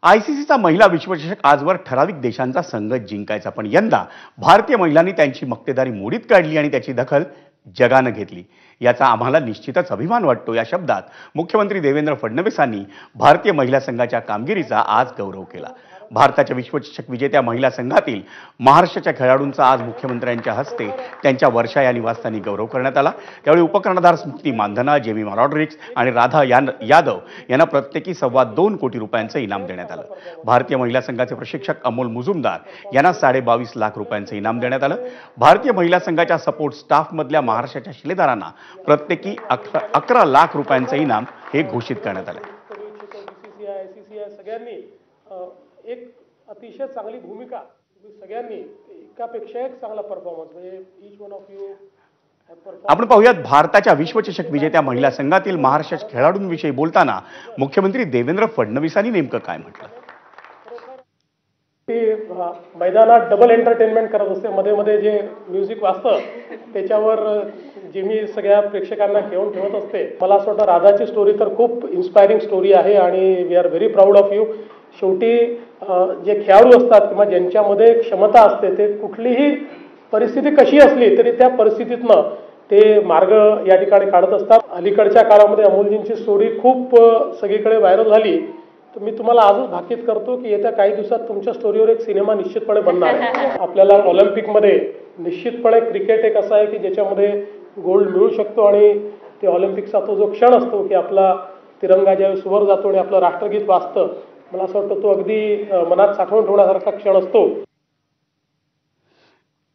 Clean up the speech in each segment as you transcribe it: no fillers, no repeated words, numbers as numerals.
आयसीसीचा महिला विश्वचषक आजवर ठराविक देशांचा संघ जिंकायचा, पण यंदा भारतीय महिलांनी त्यांची मक्तेदारी मोडीत काढली आणि त्याची दखल जगानं घेतली। याचा आम्हाला निश्चितच अभिमान वाटतो, या शब्दात मुख्यमंत्री देवेंद्र फडणवीसांनी भारतीय महिला संघाच्या कामगिरीचा आज गौरव केला। भारताच्या विश्वचषक विजेत्या महिला संघातील महाराष्ट्राच्या खेळाडूंचा आज मुख्यमंत्र्यांच्या हस्ते त्यांच्या वर्षा या निवासस्थानी गौरव करण्यात आला। त्यावेळी उपकर्णधार स्मृती मानधना, जेमिमा रॉड्रिक्स आणि राधा यादव यांना प्रत्येकी $2.25 कोटी रुपयांचं इनाम देण्यात आलं। भारतीय महिला संघाचे प्रशिक्षक अमोल मुजुमदार यांना $22.5 लाख रुपयांचं इनाम देण्यात आलं। भारतीय महिला संघाच्या सपोर्ट स्टाफमधल्या महाराष्ट्राच्या शिलेदारांना प्रत्येकी 11 लाख रुपयांचं इनाम हे घोषित करण्यात आलं। सगळ्यांनी एक अतिशय चांगली भूमिका, सगळ्यांनी एकापेक्षा एक चांगला परफॉर्मन्स, म्हणजे ईच वन ऑफ यू। आपण पाहूयात भारताच्या विश्वचषक विजेत्या महिला संघातील महाराष्ट्राच्या खेळाडूंविषयी बोलताना मुख्यमंत्री देवेंद्र फडणवीसांनी नेमकं काय म्हटलं। मैदानात डबल एंटरटेनमेंट करत असते, मध्ये मध्ये जे म्युझिक वाजतं त्याच्यावर जे मी सगळ्या प्रेक्षकांना घेऊन ठेवत असते। मला असं वाटतं राधाची स्टोरी तर खूप इन्स्पायरिंग स्टोरी आहे आणि we are very proud of you. शेवटी जे खेळाडू असतात किंवा ज्यांच्यामध्ये क्षमता असते ते कुठलीही परिस्थिती कशी असली तरी त्या परिस्थितीतनं ते मार्ग या ठिकाणी काढत असतात। अलीकडच्या काळामध्ये अमोलजींची स्टोरी खूप सगळीकडे व्हायरल झाली, तर मी तुम्हाला आजच भाकीत करतो की येत्या काही दिवसात तुमच्या स्टोरीवर एक सिनेमा निश्चितपणे बनणार आहे। आपल्याला ऑलिम्पिकमध्ये निश्चितपणे क्रिकेट एक असा आहे की ज्याच्यामध्ये गोल्ड मिळू शकतो आणि ते ऑलिम्पिकचा तो जो क्षण असतो की आपला तिरंगा ज्यावेळेस वर जातो आणि आपलं राष्ट्रगीत वाजतं, मला असं वाटतं तो अगदी मनात साठवून ठेवण्यासारखा क्षण असतो।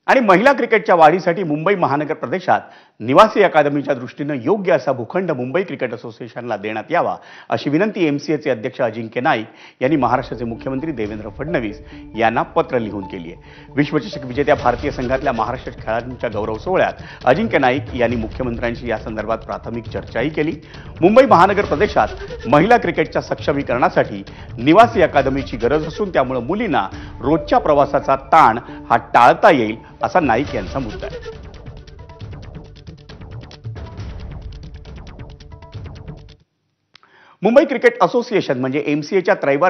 आणि महिला क्रिकेटच्या वाढीसाठी मुंबई महानगर प्रदेशात निवासी अकादमीच्या दृष्टीने योग्य असा भूखंड मुंबई क्रिकेट असोसिएशनला देण्यात यावा, अशी विनंती एमसीएचे अध्यक्ष अजिंक्य नाईक यांनी महाराष्ट्राचे मुख्यमंत्री देवेंद्र फडणवीस यांना पत्र लिहून केली आहे। विश्वचषक विजेत्या भारतीय संघातल्या महाराष्ट्र खेळाडूंच्या गौरव सोहळ्यात अजिंक्य नाईक यांनी मुख्यमंत्र्यांशी या संदर्भात प्राथमिक चर्चाही केली। मुंबई महानगर प्रदेशात महिला क्रिकेटच्या सक्षमीकरणासाठी निवासी अकादमीची गरज असून त्यामुळे मुलींना रोजच्या प्रवासाचा ताण हा टाळता येईल, असा नाईक यांचा मुद्दा आहे। मुंबई क्रिकेट असोसिएशन म्हणजे एमसीएच्या